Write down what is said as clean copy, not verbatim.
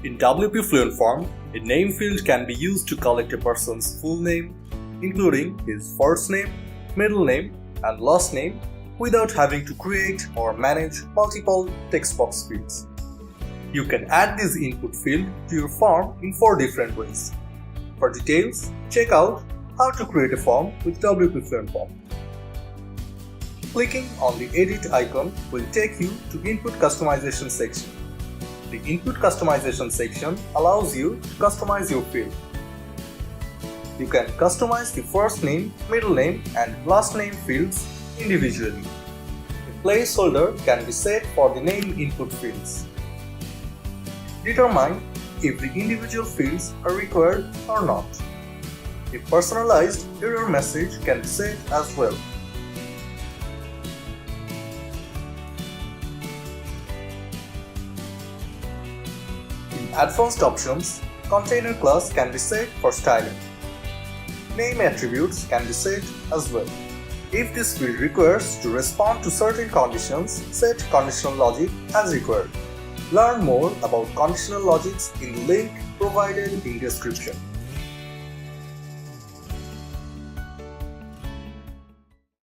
In WP Fluent Form, a name field can be used to collect a person's full name, including his first name, middle name, and last name, without having to create or manage multiple text box fields. You can add this input field to your form in 4 different ways. For details, check out how to create a form with WP Fluent Form. Clicking on the Edit icon will take you to Input Customization section. The Input Customization section allows you to customize your field. You can customize the first name, middle name, and last name fields individually. A placeholder can be set for the name input fields. Determine if the individual fields are required or not. A personalized error message can be set as well. In advanced options, container class can be set for styling. Name attributes can be set as well. If this field requires to respond to certain conditions, set conditional logic as required. Learn more about conditional logics in the link provided in description.